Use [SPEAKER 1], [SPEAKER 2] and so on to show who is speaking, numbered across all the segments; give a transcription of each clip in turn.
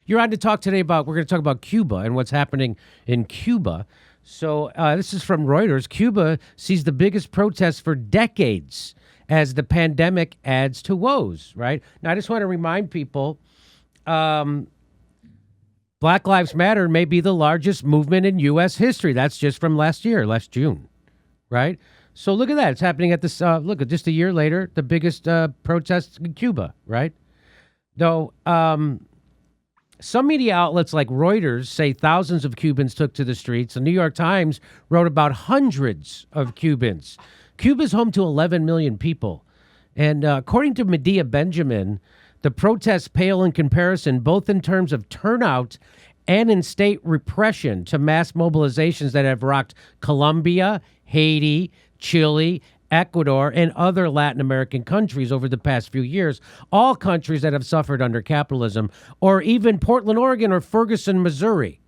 [SPEAKER 1] You're on to talk today about, we're going to talk about Cuba and what's happening in Cuba. So this is from Reuters. Cuba sees the biggest protests for decades as the pandemic adds to woes, right? Now, I just want to remind people, Black Lives Matter may be the largest movement in U.S. history. That's just from last June, right? So look at that. It's happening at this, look, at just a year later, the biggest protests in Cuba, right? Though, some media outlets like Reuters say thousands of Cubans took to the streets. The New York Times wrote about hundreds of Cubans. Cuba is home to 11 million people. And according to Medea Benjamin, the protests pale in comparison, both in terms of turnout and in state repression to mass mobilizations that have rocked Colombia, Haiti, Chile, Ecuador, and other Latin American countries over the past few years, all countries that have suffered under capitalism, or even Portland, Oregon, or Ferguson, Missouri.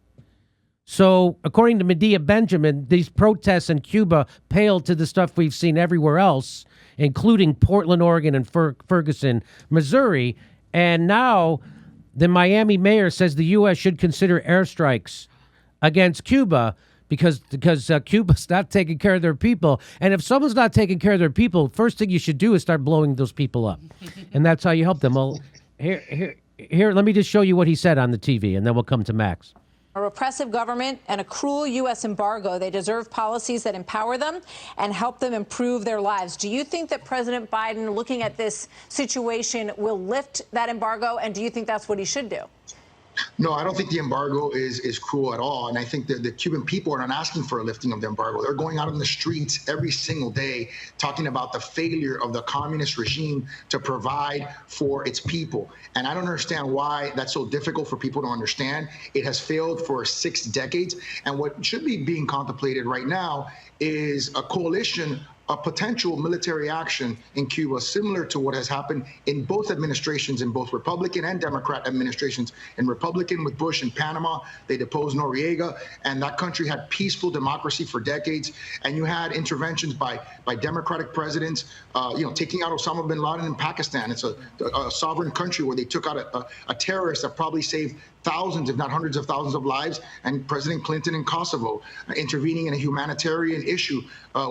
[SPEAKER 1] So, according to Medea Benjamin, these protests in Cuba pale to the stuff we've seen everywhere else, including Portland, Oregon, and Ferguson, Missouri. And now the Miami mayor says the U.S. should consider airstrikes against Cuba because Cuba's not taking care of their people. And if someone's not taking care of their people, first thing you should do is start blowing those people up. And that's how you help them. Well, here, let me just show you what he said on the TV, and then we'll come to Max.
[SPEAKER 2] A repressive government and a cruel U.S. embargo. They deserve policies that empower them and help them improve their lives. Do you think that President Biden, looking at this situation, will lift that embargo? And do you think that's what he should do?
[SPEAKER 3] No, I don't think the embargo is cruel at all. And I think that the Cuban people are not asking for a lifting of the embargo. They're going out in the streets every single day talking about the failure of the communist regime to provide for its people. And I don't understand why that's so difficult for people to understand. It has failed for 6 decades. And what should be being contemplated right now is a coalition a potential military action in Cuba, similar to what has happened in both administrations, in both Republican and Democrat administrations. In Republican with Bush in Panama, they deposed Noriega, and that country had peaceful democracy for decades. And you had interventions by Democratic presidents, taking out Osama bin Laden in Pakistan. It's a sovereign country where they took out a terrorist that probably saved thousands, if not hundreds of thousands of lives, and President Clinton in Kosovo intervening in a humanitarian issue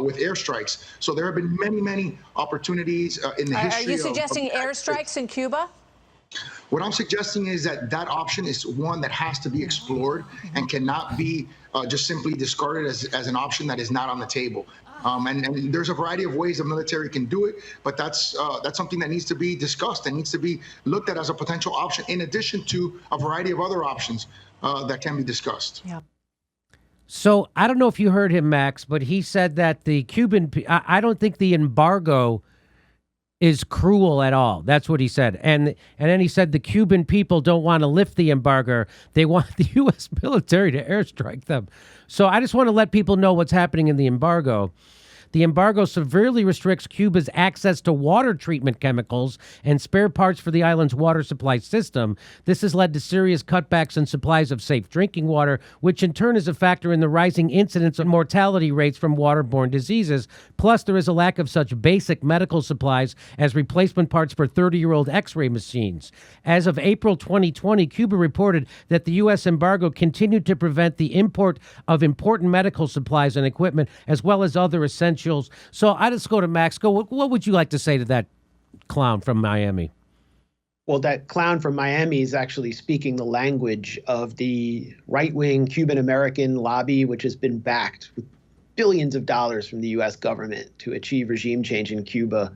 [SPEAKER 3] with airstrikes. So there have been many, many opportunities in the history.
[SPEAKER 2] Are you suggesting airstrikes in Cuba?
[SPEAKER 3] What I'm suggesting is that option is one that has to be explored and cannot be just simply discarded as an option that is not on the table. And there's a variety of ways the military can do it, but that's something that needs to be discussed and needs to be looked at as a potential option, in addition to a variety of other options that can be discussed.
[SPEAKER 2] Yeah.
[SPEAKER 1] So I don't know if you heard him, Max, but he said that the Cuban, I don't think the embargo is cruel at all. That's what he said. And then he said the Cuban people don't want to lift the embargo. They want the U.S. military to airstrike them. So I just want to let people know what's happening in the embargo. The embargo severely restricts Cuba's access to water treatment chemicals and spare parts for the island's water supply system. This has led to serious cutbacks in supplies of safe drinking water, which in turn is a factor in the rising incidence of mortality rates from waterborne diseases. Plus, there is a lack of such basic medical supplies as replacement parts for 30-year-old X-ray machines. As of April 2020, Cuba reported that the U.S. embargo continued to prevent the import of important medical supplies and equipment, as well as other essentials. So I just go to Max. What would you like to say to that clown from Miami?
[SPEAKER 4] Well, that clown from Miami is actually speaking the language of the right-wing Cuban-American lobby, which has been backed with billions of dollars from the U.S. government to achieve regime change in Cuba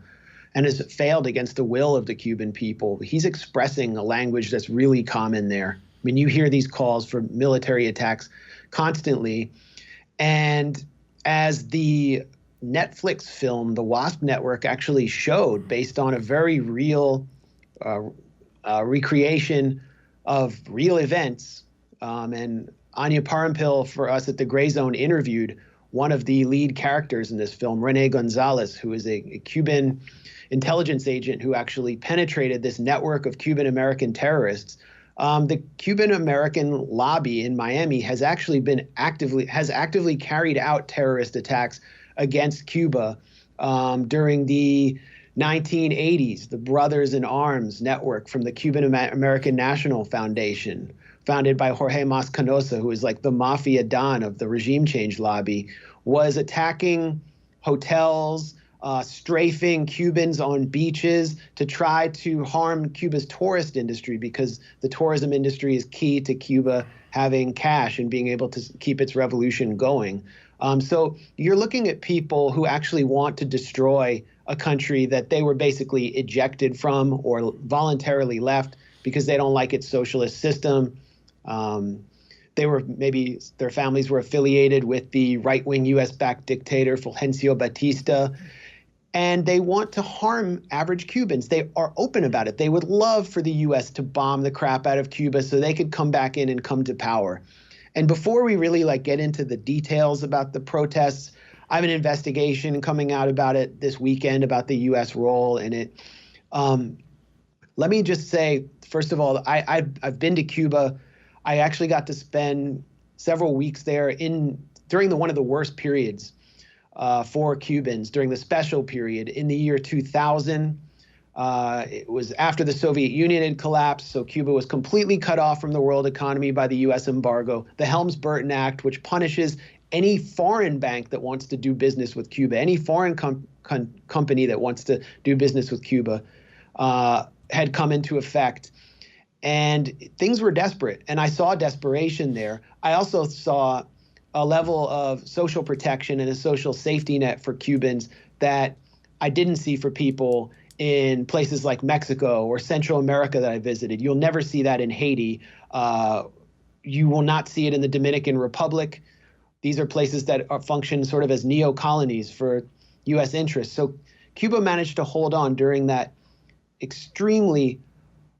[SPEAKER 4] and has failed against the will of the Cuban people. He's expressing a language that's really common there. I mean, you hear these calls for military attacks constantly. And as the Netflix film, The Wasp Network, actually showed, based on a very real recreation of real events. And Anya Parampil, for us at the Gray Zone, interviewed one of the lead characters in this film, Rene Gonzalez, who is a Cuban intelligence agent who actually penetrated this network of Cuban-American terrorists. The Cuban-American lobby in Miami has actually been actively carried out terrorist attacks against Cuba during the 1980s, the Brothers in Arms network from the Cuban American National Foundation. founded by Jorge Mas Canosa, who is like the mafia don of the regime change lobby, was attacking hotels, strafing Cubans on beaches to try to harm Cuba's tourist industry, because the tourism industry is key to Cuba having cash and being able to keep its revolution going. So you're looking at people who actually want to destroy a country that they were basically ejected from or voluntarily left because they don't like its socialist system. Maybe their families were affiliated with the right-wing U.S.-backed dictator Fulgencio Batista, and they want to harm average Cubans. They are open about it. They would love for the U.S. to bomb the crap out of Cuba so they could come back in and come to power. And before we really get into the details about the protests, I have an investigation coming out about it this weekend about the U.S. role in it. Let me just say, first of all, I've been to Cuba. I actually got to spend several weeks there during one of the worst periods for Cubans, during the special period in the year 2000. It was after the Soviet Union had collapsed, so Cuba was completely cut off from the world economy by the U.S. embargo. The Helms-Burton Act, which punishes any foreign bank that wants to do business with Cuba, any foreign company that wants to do business with Cuba, had come into effect. And things were desperate, and I saw desperation there. I also saw a level of social protection and a social safety net for Cubans that I didn't see for people in places like Mexico or Central America that I visited. You'll never see that in Haiti. You will not see it in the Dominican Republic. These are places that function sort of as neo-colonies for U.S. interests. So Cuba managed to hold on during that extremely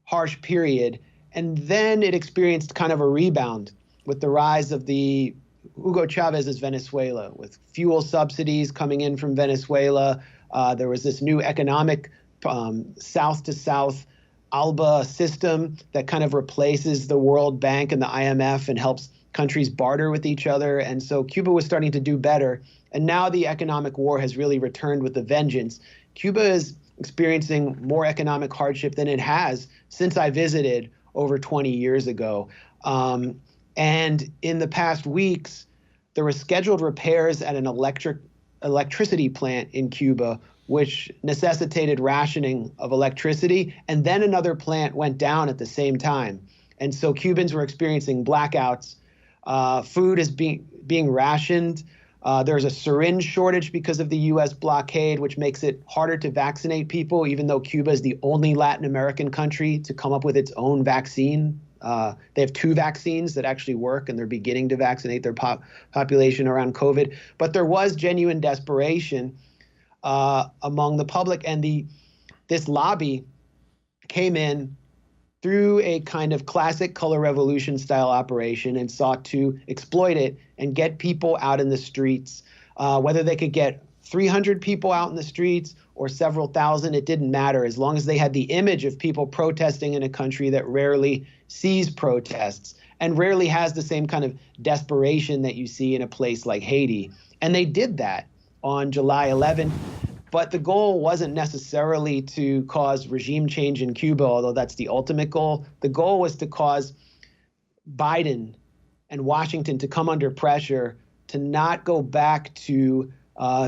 [SPEAKER 4] harsh period, and then it experienced kind of a rebound with the rise of the Hugo Chavez's Venezuela, with fuel subsidies coming in from Venezuela. There was this new economic south-to-south ALBA system that kind of replaces the World Bank and the IMF and helps countries barter with each other. And so Cuba was starting to do better. And now the economic war has really returned with a vengeance. Cuba is experiencing more economic hardship than it has since I visited over 20 years ago. And in the past weeks, there were scheduled repairs at an electricity plant in Cuba, which necessitated rationing of electricity. And then another plant went down at the same time. And so Cubans were experiencing blackouts. Food is being rationed. There's a syringe shortage because of the U.S. blockade, which makes it harder to vaccinate people, even though Cuba is the only Latin American country to come up with its own vaccine. They have 2 vaccines that actually work, and they're beginning to vaccinate their population around COVID. But there was genuine desperation among the public, and this lobby came in through a kind of classic color revolution style operation and sought to exploit it and get people out in the streets. Whether they could get 300 people out in the streets or several thousand, it didn't matter, as long as they had the image of people protesting in a country that rarely sees protests and rarely has the same kind of desperation that you see in a place like Haiti. And they did that on July 11th. But the goal wasn't necessarily to cause regime change in Cuba, although that's the ultimate goal. The goal was to cause Biden and Washington to come under pressure to not go back to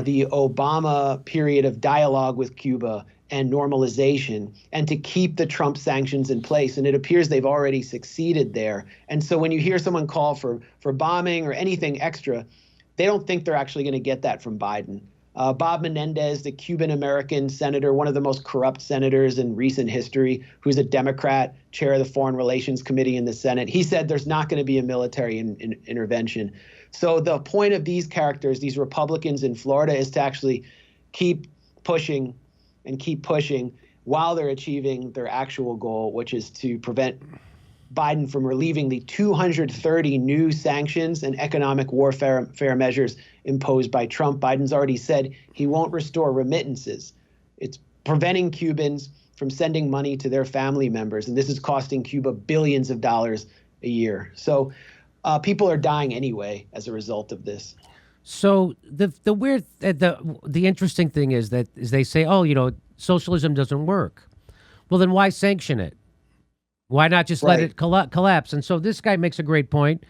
[SPEAKER 4] the Obama period of dialogue with Cuba and normalization, and to keep the Trump sanctions in place. And it appears they've already succeeded there. And so when you hear someone call for bombing or anything extra, they don't think they're actually going to get that from Biden. Bob Menendez, the Cuban-American senator, one of the most corrupt senators in recent history, who's a Democrat, chair of the Foreign Relations Committee in the Senate, he said there's not going to be a military intervention. So the point of these characters, these Republicans in Florida, is to actually keep pushing and keep pushing while they're achieving their actual goal, which is to prevent Biden from relieving the 230 new sanctions and economic warfare measures imposed by Trump. Biden's already said he won't restore remittances. It's preventing Cubans from sending money to their family members, and this is costing Cuba billions of dollars a year. So people are dying anyway as a result of this.
[SPEAKER 1] So the interesting thing is they say, oh, socialism doesn't work. Well, then why sanction it? Why not just let it collapse? And so this guy makes a great point.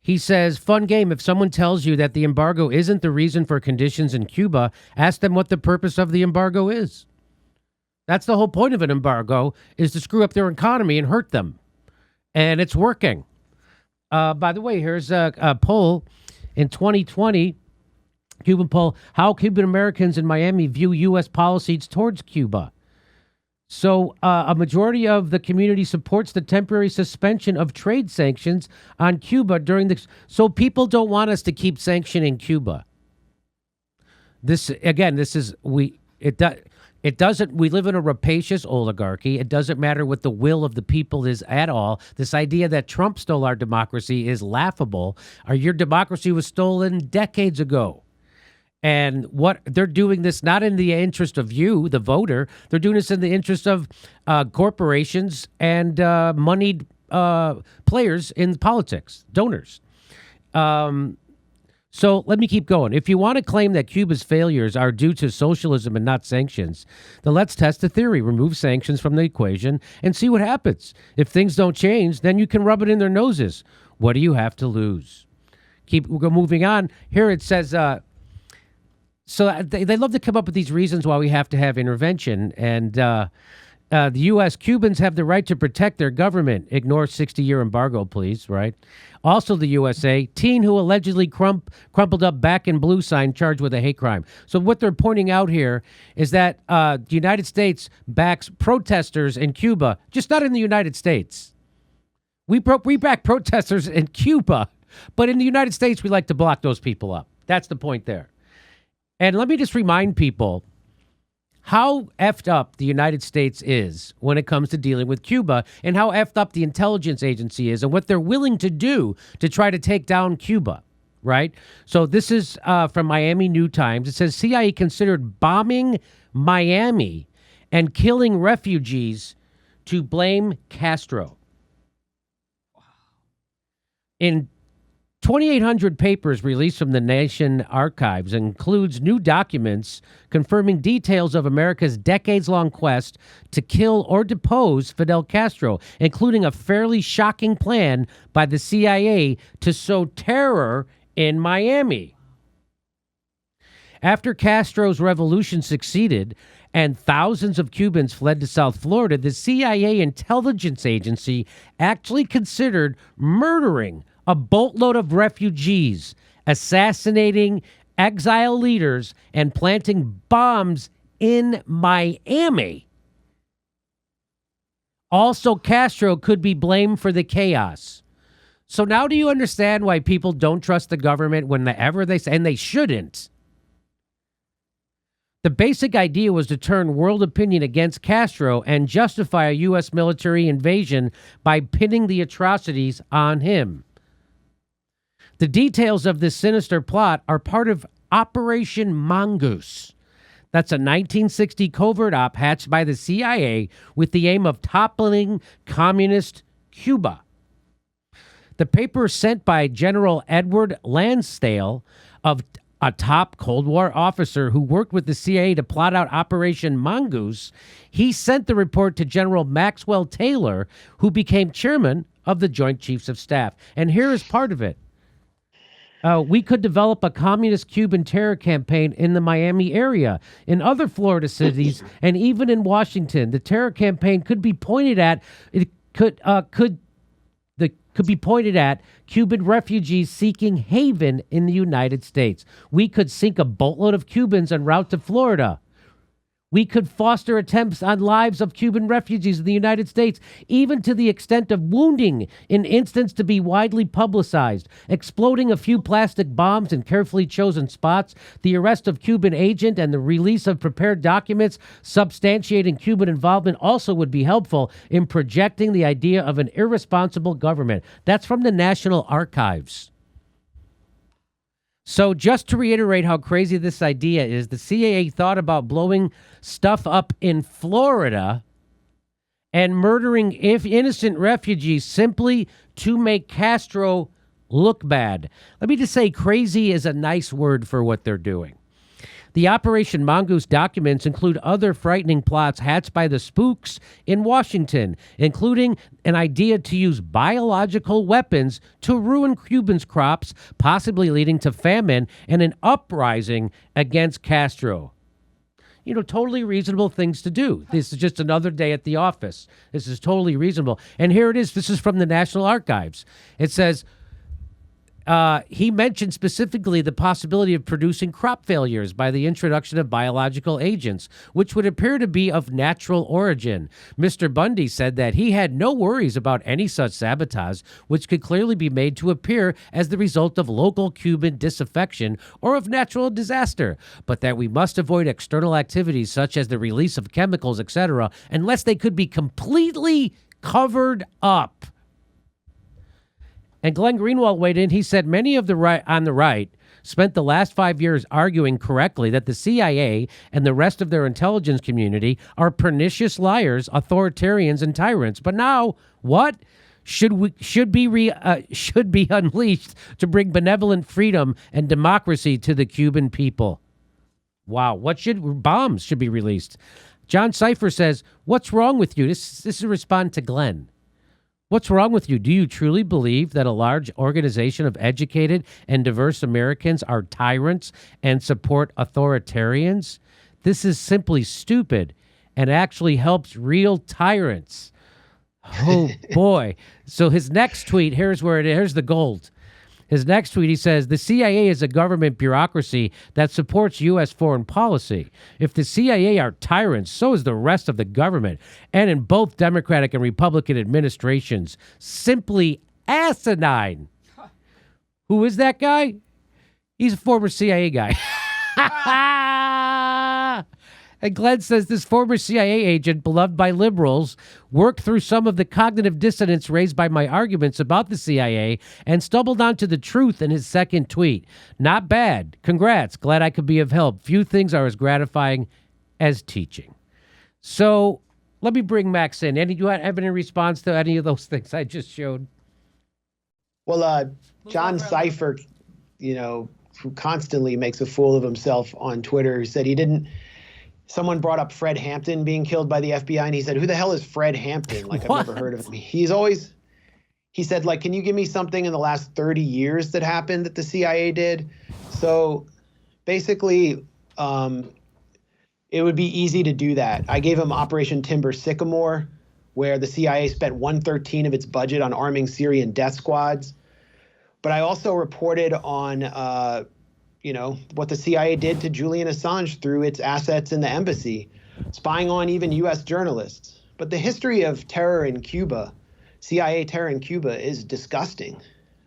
[SPEAKER 1] He says, fun game. If someone tells you that the embargo isn't the reason for conditions in Cuba, ask them what the purpose of the embargo is. That's the whole point of an embargo, is to screw up their economy and hurt them. And it's working. By the way, here's a poll in 2020, Cuban poll, how Cuban Americans in Miami view U.S. policies towards Cuba. So a majority of the community supports the temporary suspension of trade sanctions on Cuba during the... So people don't want us to keep sanctioning Cuba. This, again, this is... It doesn't, we live in a rapacious oligarchy. It doesn't matter what the will of the people is at all. This idea that Trump stole our democracy is laughable. Your democracy was stolen decades ago. And what they're doing this not in the interest of you, the voter. They're doing this in the interest of corporations and moneyed players in politics, donors. So let me keep going. If you want to claim that Cuba's failures are due to socialism and not sanctions, then let's test the theory. Remove sanctions from the equation and see what happens. If things don't change, then you can rub it in their noses. What do you have to lose? We're moving on. Here it says, so they love to come up with these reasons why we have to have intervention. And the U.S. Cubans have the right to protect their government. Ignore 60-year embargo, please, right? Also the USA, teen who allegedly crumpled up back in blue sign charged with a hate crime. So what they're pointing out here is that the United States backs protesters in Cuba, just not in the United States. We back protesters in Cuba, but in the United States, we like to block those people up. That's the point there. And let me just remind people how effed up the United States is when it comes to dealing with Cuba, and how effed up the intelligence agency is and what they're willing to do to try to take down Cuba, right? So this is from Miami New Times. It says CIA considered bombing Miami and killing refugees to blame Castro. In 2,800 papers released from the Nation Archives includes new documents confirming details of America's decades-long quest to kill or depose Fidel Castro, including a fairly shocking plan by the CIA to sow terror in Miami. After Castro's revolution succeeded and thousands of Cubans fled to South Florida, the CIA intelligence agency actually considered murdering a boatload of refugees, assassinating exile leaders, and planting bombs in Miami. Also, Castro could be blamed for the chaos. So now do you understand why people don't trust the government whenever they say, and they shouldn't? The basic idea was to turn world opinion against Castro and justify a U.S. military invasion by pinning the atrocities on him. The details of this sinister plot are part of Operation Mongoose. That's a 1960 covert op hatched by the CIA with the aim of toppling communist Cuba. The paper sent by General Edward Lansdale, of a top Cold War officer who worked with the CIA to plot out Operation Mongoose, he sent the report to General Maxwell Taylor, who became chairman of the Joint Chiefs of Staff. And here is part of it. We could develop a communist Cuban terror campaign in the Miami area, in other Florida cities, and even in Washington. The terror campaign could be pointed at be pointed at Cuban refugees seeking haven in the United States. We could sink a boatload of Cubans en route to Florida. We could foster attempts on lives of Cuban refugees in the United States, even to the extent of wounding in instance to be widely publicized, exploding a few plastic bombs in carefully chosen spots, the arrest of Cuban agent, and the release of prepared documents substantiating Cuban involvement also would be helpful in projecting the idea of an irresponsible government. That's from the National Archives. So just to reiterate how crazy this idea is, the CIA thought about blowing stuff up in Florida and murdering innocent refugees simply to make Castro look bad. Let me just say crazy is a nice word for what they're doing. The Operation Mongoose documents include other frightening plots hatched by the spooks in Washington, including an idea to use biological weapons to ruin Cubans' crops, possibly leading to famine and an uprising against Castro. You know, totally reasonable things to do. This is just another day at the office. This is totally reasonable. And here it is. This is from the National Archives. It says, he mentioned specifically the possibility of producing crop failures by the introduction of biological agents, which would appear to be of natural origin. Mr. Bundy said that he had no worries about any such sabotage, which could clearly be made to appear as the result of local Cuban disaffection or of natural disaster, but that we must avoid external activities such as the release of chemicals, etc., unless they could be completely covered up. And Glenn Greenwald weighed in. He said many of the right spent the last 5 years arguing correctly that the CIA and the rest of their intelligence community are pernicious liars, authoritarians, and tyrants. But now, what should be unleashed to bring benevolent freedom and democracy to the Cuban people? Wow, bombs should be released. John Cipher says, "What's wrong with you?" This is a response to Glenn. What's wrong with you? Do you truly believe that a large organization of educated and diverse Americans are tyrants and support authoritarians? This is simply stupid and actually helps real tyrants. Oh, boy. So his next tweet, here's the gold. His next tweet, he says, the CIA is a government bureaucracy that supports U.S. foreign policy. If the CIA are tyrants, so is the rest of the government. And in both Democratic and Republican administrations, simply asinine. Who is that guy? He's a former CIA guy. And Glenn says this former CIA agent, beloved by liberals, worked through some of the cognitive dissonance raised by my arguments about the CIA and stumbled onto the truth in his second tweet. Not bad. Congrats. Glad I could be of help. Few things are as gratifying as teaching. So let me bring Max in. Do you have any response to any of those things I just showed?
[SPEAKER 4] Well, John Cipher, who constantly makes a fool of himself on Twitter, said someone brought up Fred Hampton being killed by the FBI, and he said, who the hell is Fred Hampton? Like, I've never heard of him. He said, like, can you give me something in the last 30 years that happened that the CIA did? So basically, it would be easy to do that. I gave him Operation Timber Sycamore, where the CIA spent 1/13 of its budget on arming Syrian death squads. But I also reported on what the CIA did to Julian Assange through its assets in the embassy, spying on even U.S. journalists. But the history of terror in Cuba, CIA terror in Cuba, is disgusting.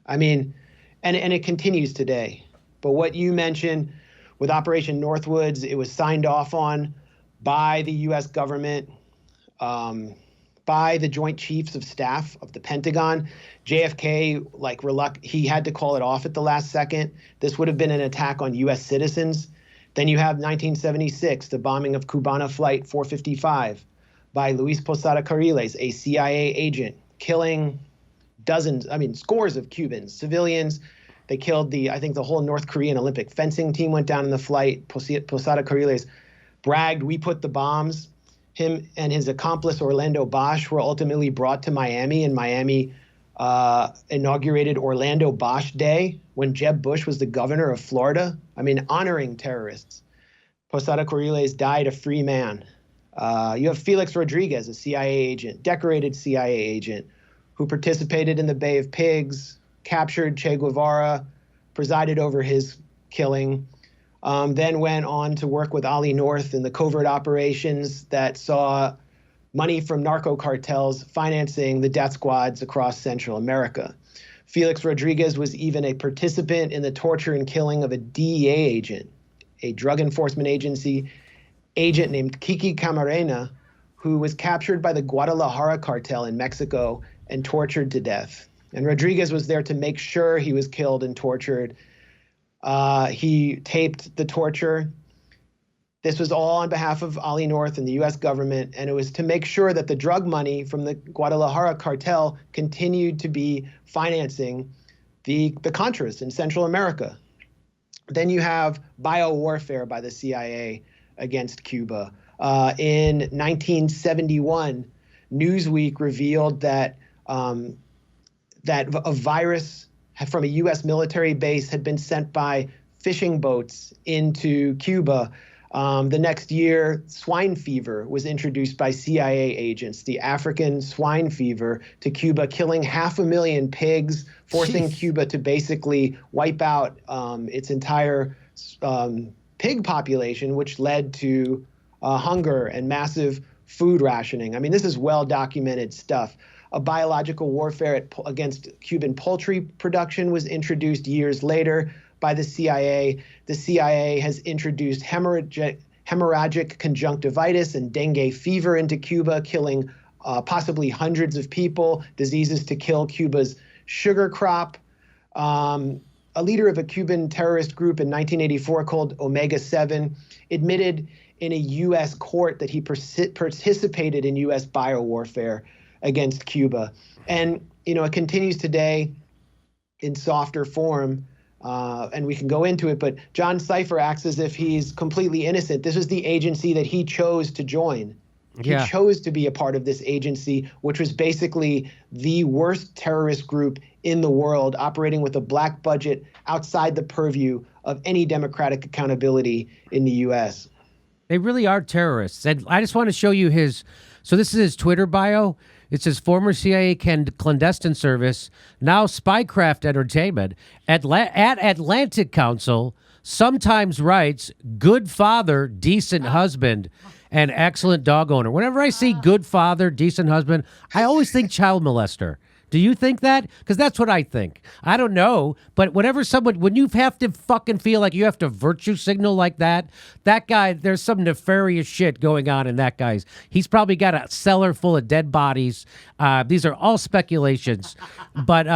[SPEAKER 4] I mean, and it continues today. But what you mentioned with Operation Northwoods, it was signed off on by the U.S. government, by the Joint Chiefs of Staff of the Pentagon. JFK, he had to call it off at the last second. This would have been an attack on U.S. citizens. Then you have 1976, the bombing of Cubana Flight 455 by Luis Posada Carriles, a CIA agent, killing scores of Cubans, civilians. They killed the whole North Korean Olympic fencing team went down in the flight. Posada Carriles bragged, we put the bombs. Him and his accomplice, Orlando Bosch, were ultimately brought to Miami, and Miami inaugurated Orlando Bosch Day when Jeb Bush was the governor of Florida. I mean, honoring terrorists. Posada Carriles died a free man. You have Felix Rodriguez, a CIA agent, decorated CIA agent, who participated in the Bay of Pigs, captured Che Guevara, presided over his killing, then went on to work with Ali North in the covert operations that saw money from narco cartels financing the death squads across Central America. Felix Rodriguez was even a participant in the torture and killing of a DEA agent, a drug enforcement agency agent named Kiki Camarena, who was captured by the Guadalajara cartel in Mexico and tortured to death. And Rodriguez was there to make sure he was killed and tortured. He taped the torture. This was all on behalf of Ali North and the U.S. government, and it was to make sure that the drug money from the Guadalajara cartel continued to be financing the Contras in Central America. Then you have biowarfare by the CIA against Cuba. In 1971, Newsweek revealed that that a virus from a U.S. military base had been sent by fishing boats into Cuba. The next year, swine fever was introduced by CIA agents, the African swine fever, to Cuba, killing 500,000 pigs, forcing Cuba to basically wipe out its entire pig population, which led to hunger and massive food rationing. I mean, this is well-documented stuff. A biological warfare against Cuban poultry production was introduced years later by the CIA. The CIA has introduced hemorrhagic conjunctivitis and dengue fever into Cuba, killing possibly hundreds of people, diseases to kill Cuba's sugar crop. A leader of a Cuban terrorist group in 1984 called Omega 7 admitted in a U.S. court that he participated in U.S. biowarfare against Cuba. And, you know, it continues today in softer form. And we can go into it, but John Cipher acts as if he's completely innocent. This is the agency that he chose to join. He chose to be a part of this agency, which was basically the worst terrorist group in the world, operating with a black budget outside the purview of any democratic accountability in the U.S.
[SPEAKER 1] They really are terrorists. And I just want to show you so this is his Twitter bio. It says former CIA clandestine service, now spycraft entertainment, at Atlantic Council, sometimes writes, good father, decent husband, and excellent dog owner. Whenever I see good father, decent husband, I always think child molester. Do you think that? Because that's what I think. I don't know, but when you have to fucking feel like you have to virtue signal like that guy, there's some nefarious shit going on in that guy's. He's probably got a cellar full of dead bodies. These are all speculations. But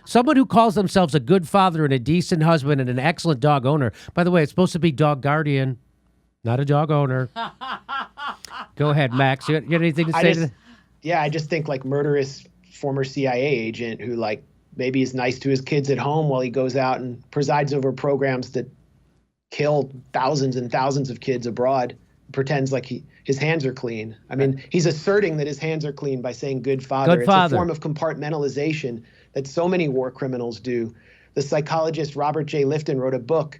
[SPEAKER 1] someone who calls themselves a good father and a decent husband and an excellent dog owner, by the way, it's supposed to be dog guardian, not a dog owner. Go ahead, Max. You got anything to say to that?
[SPEAKER 4] Yeah, I just think like murderous former CIA agent who like maybe is nice to his kids at home while he goes out and presides over programs that kill thousands and thousands of kids abroad, pretends like his hands are clean. I mean, he's asserting that his hands are clean by saying good father. It's a form of compartmentalization that so many war criminals do. The psychologist Robert J. Lifton wrote a book,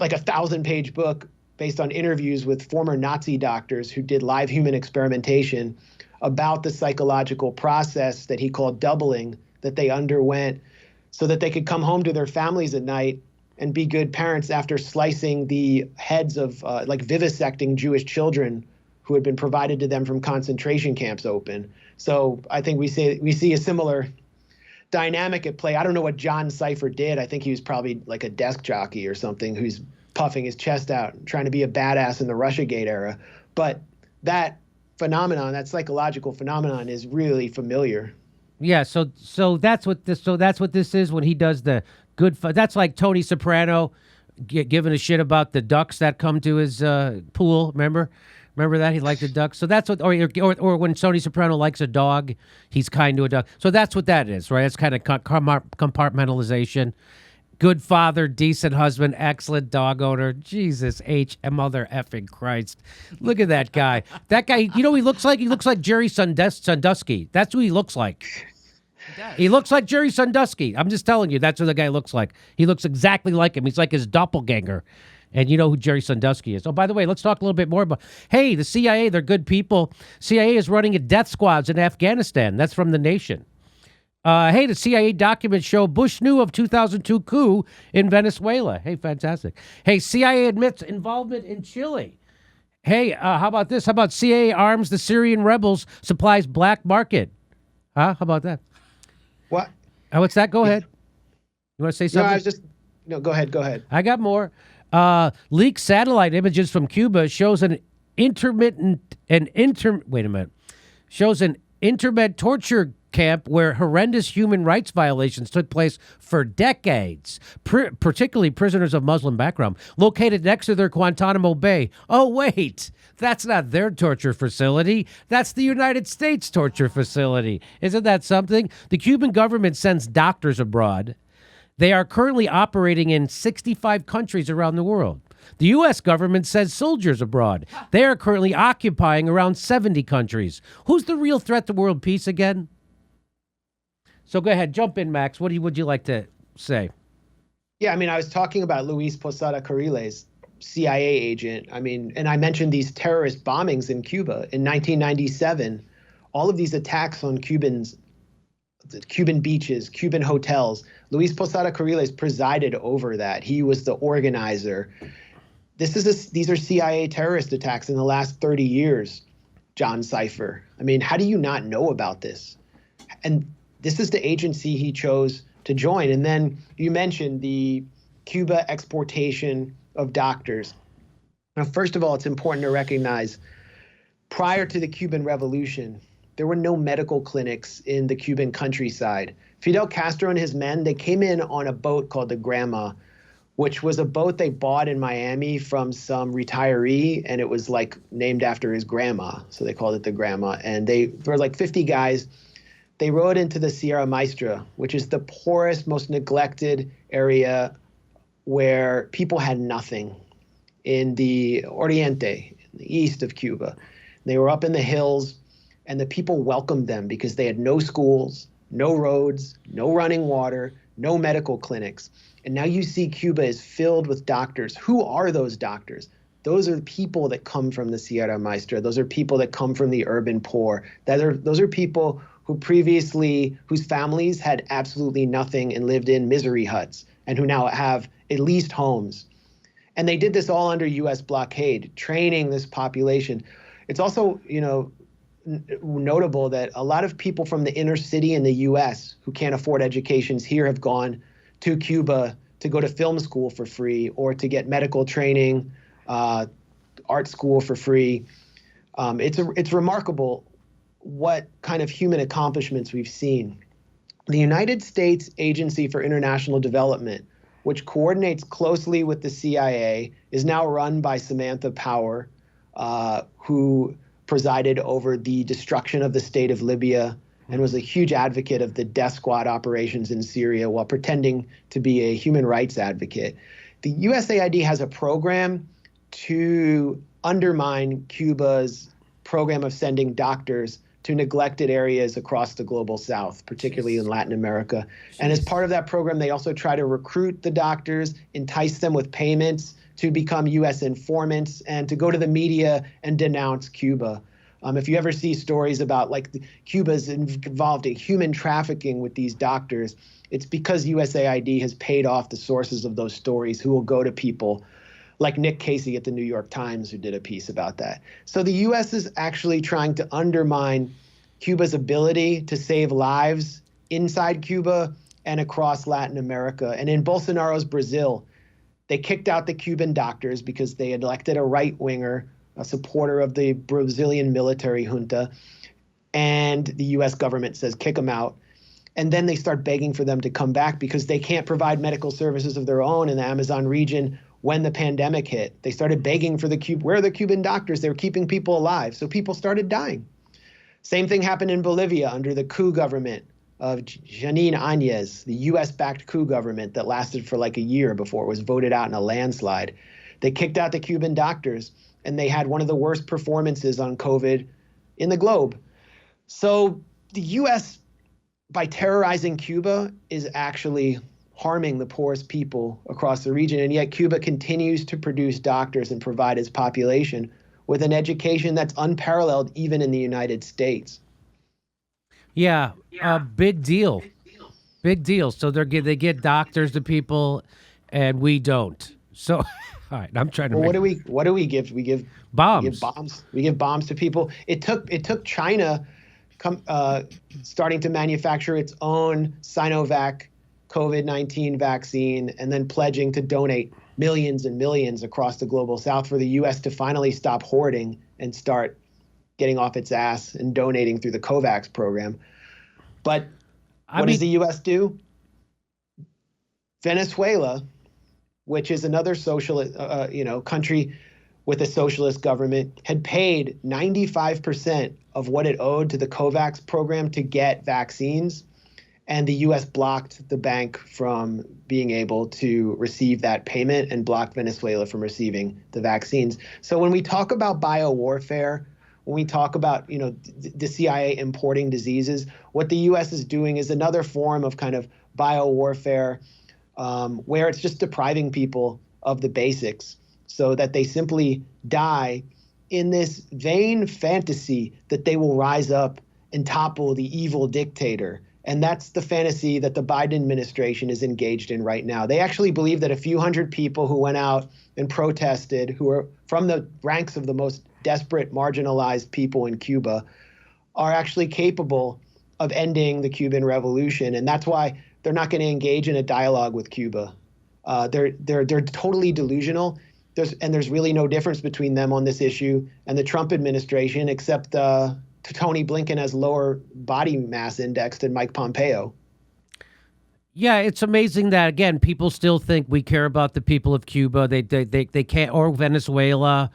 [SPEAKER 4] like a 1,000-page book based on interviews with former Nazi doctors who did live human experimentation about the psychological process that he called doubling that they underwent so that they could come home to their families at night and be good parents after slicing the heads of like vivisecting Jewish children who had been provided to them from concentration camps open. So I think we see a similar dynamic at play. I don't know what John Cipher did. I think he was probably like a desk jockey or something who's puffing his chest out, trying to be a badass in the Russiagate era. But that phenomenon, that psychological phenomenon, is really familiar.
[SPEAKER 1] Yeah, so that's what this is when he does the good. That's like Tony Soprano giving a shit about the ducks that come to his pool. Remember that he liked the ducks. So that's what, or when Tony Soprano likes a dog, he's kind to a dog. So that's what that is, right? It's kind of compartmentalization. Good father, decent husband, excellent dog owner. Jesus H, mother effing Christ. Look at that guy. That guy, you know what he looks like? He looks like Jerry Sandusky. That's who he looks like. He looks like Jerry Sandusky. I'm just telling you, that's what the guy looks like. He looks exactly like him. He's like his doppelganger. And you know who Jerry Sandusky is. Oh, by the way, let's talk a little bit more about, hey, the CIA, they're good people. CIA is running death squads in Afghanistan. That's from The Nation. Hey, the CIA documents show Bush knew of 2002 coup in Venezuela. Hey, fantastic. Hey, CIA admits involvement in Chile. Hey, how about this? How about CIA arms the Syrian rebels, supplies black market? Huh? How about that?
[SPEAKER 4] What?
[SPEAKER 1] What's that? Go ahead. You want to say something?
[SPEAKER 4] No, I was just, no, go ahead.
[SPEAKER 1] I got more. Leaked satellite images from Cuba shows shows an interment torture camp where horrendous human rights violations took place for decades, particularly prisoners of Muslim background, located next to their Guantanamo Bay. Oh, wait, that's not their torture facility. That's the United States torture facility. Isn't that something? The Cuban government sends doctors abroad They are currently operating in 65 countries around the world. The U.S. government sends soldiers abroad. They are currently occupying around 70 countries. Who's the real threat to world peace again? So go ahead, jump in, Max. What would you like to say?
[SPEAKER 4] Yeah, I mean, I was talking about Luis Posada Carriles, CIA agent. I mean, and I mentioned these terrorist bombings in Cuba in 1997. All of these attacks on Cuban beaches, Cuban hotels. Luis Posada Carriles presided over that. He was the organizer. These are CIA terrorist attacks in the last 30 years, John Cipher. I mean, how do you not know about this? And this is the agency he chose to join. And then you mentioned the Cuba exportation of doctors. Now, first of all, it's important to recognize prior to the Cuban Revolution, there were no medical clinics in the Cuban countryside. Fidel Castro and his men, they came in on a boat called the Grandma, which was a boat they bought in Miami from some retiree, and it was like named after his grandma. So they called it the Grandma. And there were like 50 guys. They rode into the Sierra Maestra, which is the poorest, most neglected area where people had nothing in the Oriente, in the east of Cuba. They were up in the hills, and the people welcomed them because they had no schools, no roads, no running water, no medical clinics. And now you see Cuba is filled with doctors. Who are those doctors? Those are the people that come from the Sierra Maestra. Those are people that come from the urban poor. Those are people whose families had absolutely nothing and lived in misery huts, and who now have at least homes. And they did this all under U.S. blockade, training this population. It's also, notable that a lot of people from the inner city in the U.S. who can't afford educations here have gone to Cuba to go to film school for free or to get medical training, art school for free. It's remarkable what kind of human accomplishments we've seen. The United States Agency for International Development, which coordinates closely with the CIA, is now run by Samantha Power, who presided over the destruction of the state of Libya and was a huge advocate of the death squad operations in Syria while pretending to be a human rights advocate. The USAID has a program to undermine Cuba's program of sending doctors to neglected areas across the global south, particularly in Latin America. And as part of that program, they also try to recruit the doctors, entice them with payments to become U.S. informants and to go to the media and denounce Cuba. If you ever see stories about Cuba's involved in human trafficking with these doctors, it's because USAID has paid off the sources of those stories who will go to people like Nick Casey at the New York Times, who did a piece about that. So the U.S. is actually trying to undermine Cuba's ability to save lives inside Cuba and across Latin America. And in Bolsonaro's Brazil, they kicked out the Cuban doctors because they had elected a right-winger, a supporter of the Brazilian military junta, and the U.S. government says kick them out. And then they start begging for them to come back because they can't provide medical services of their own in the Amazon region. When the pandemic hit, they started begging for where are the Cuban doctors? They were keeping people alive. So people started dying. Same thing happened in Bolivia under the coup government of Janine Áñez, the US-backed coup government that lasted for like a year before it was voted out in a landslide. They kicked out the Cuban doctors, and they had one of the worst performances on COVID in the globe. So the US, by terrorizing Cuba, is actually harming the poorest people across the region. And yet Cuba continues to produce doctors and provide its population with an education that's unparalleled even in the United States.
[SPEAKER 1] Yeah, big deal. Big deal. So they get doctors to people, and we don't. So, all right, I'm trying to.
[SPEAKER 4] Well, what do we give? We give
[SPEAKER 1] bombs.
[SPEAKER 4] We give bombs. We give bombs to people. It took China starting to manufacture its own Sinovac COVID-19 vaccine and then pledging to donate millions and millions across the global south for the U.S. to finally stop hoarding and start getting off its ass and donating through the COVAX program. But what does the U.S. do? Venezuela, which is another socialist, country with a socialist government, had paid 95% of what it owed to the COVAX program to get vaccines. And the U.S. blocked the bank from being able to receive that payment and blocked Venezuela from receiving the vaccines. So when we talk about biowarfare, when we talk about, the CIA importing diseases, what the U.S. is doing is another form of kind of biowarfare, where it's just depriving people of the basics so that they simply die in this vain fantasy that they will rise up and topple the evil dictator. And that's the fantasy that the Biden administration is engaged in right now. They actually believe that a few hundred people who went out and protested, who are from the ranks of the most desperate, marginalized people in Cuba, are actually capable of ending the Cuban Revolution. And that's why they're not going to engage in a dialogue with Cuba. They're totally delusional. There's really no difference between them on this issue and the Trump administration, except Tony Blinken has lower body mass index than Mike Pompeo.
[SPEAKER 1] Yeah, it's amazing that, again, people still think we care about the people of Cuba. They can't, or Venezuela,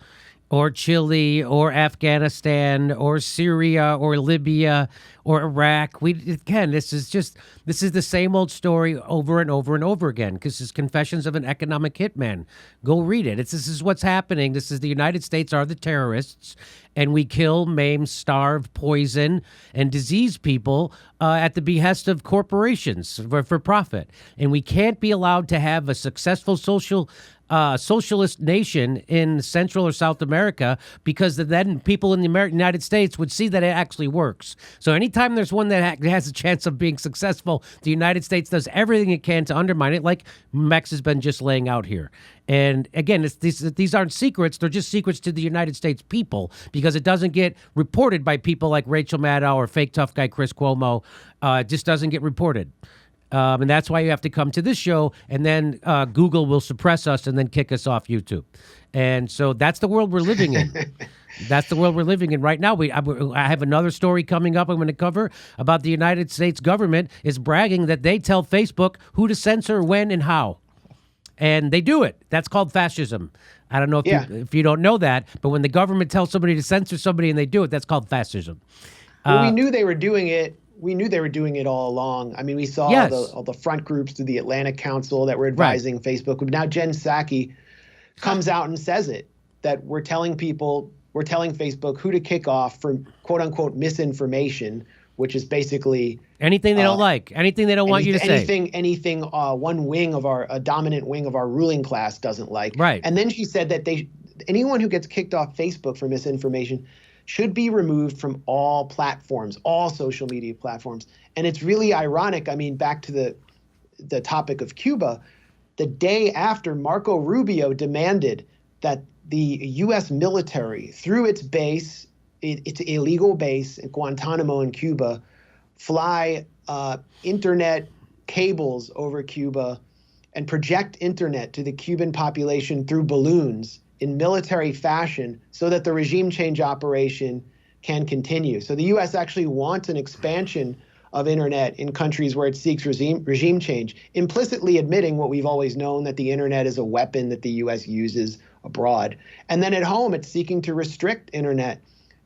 [SPEAKER 1] or Chile, or Afghanistan, or Syria, or Libya, or Iraq. This is the same old story over and over and over again, because it's Confessions of an Economic Hitman. Go read it. This is what's happening. This is the United States are the terrorists, and we kill, maim, starve, poison, and disease people at the behest of corporations for profit. And we can't be allowed to have a successful socialist nation in Central or South America, because then people in the United States would see that it actually works. So anytime there's one that has a chance of being successful, the United States does everything it can to undermine it, like Mex has been just laying out here. And again, these aren't secrets. They're just secrets to the United States people, because it doesn't get reported by people like Rachel Maddow or fake tough guy Chris Cuomo. It just doesn't get reported. And that's why you have to come to this show, and then Google will suppress us and then kick us off YouTube. And so that's the world we're living in. That's the world we're living in right now. I have another story coming up I'm going to cover about the United States government is bragging that they tell Facebook who to censor, when, and how. And they do it. That's called fascism. I don't know if you don't know that, but when the government tells somebody to censor somebody and they do it, that's called fascism.
[SPEAKER 4] Well, we knew they were doing it. We knew they were doing it all along. I mean, we saw all the front groups through the Atlantic Council that were advising Facebook. Now Jen Psaki comes out and says it, that we're telling Facebook who to kick off for quote unquote misinformation, which is basically
[SPEAKER 1] anything they don't like, anything they don't want you to say.
[SPEAKER 4] Anything a dominant wing of our ruling class doesn't like.
[SPEAKER 1] Right.
[SPEAKER 4] And then she said that anyone who gets kicked off Facebook for misinformation should be removed from all platforms, all social media platforms. And it's really ironic. I mean, back to the topic of Cuba, the day after Marco Rubio demanded that the U.S. military, through its base, its illegal base in Guantanamo in Cuba, fly internet cables over Cuba and project internet to the Cuban population through balloons in military fashion so that the regime change operation can continue. So the U.S. actually wants an expansion of internet in countries where it seeks regime change, implicitly admitting what we've always known, that the internet is a weapon that the U.S. uses abroad. And then at home, it's seeking to restrict internet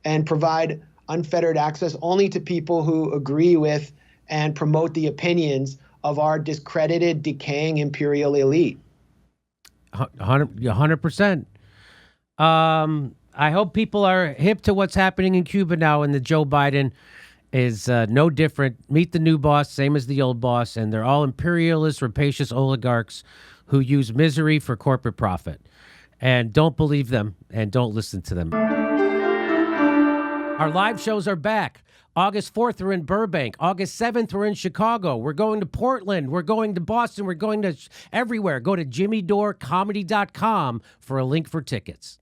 [SPEAKER 4] and provide unfettered access only to people who agree with and promote the opinions of our discredited, decaying imperial elite.
[SPEAKER 1] 100%. I hope people are hip to what's happening in Cuba now, and that Joe Biden is no different. Meet the new boss, same as the old boss, and they're all imperialist, rapacious oligarchs who use misery for corporate profit. And don't believe them, and don't listen to them. Our live shows are back. August 4th, we're in Burbank. August 7th, we're in Chicago. We're going to Portland. We're going to Boston. We're going to everywhere. Go to jimmydorecomedy.com for a link for tickets.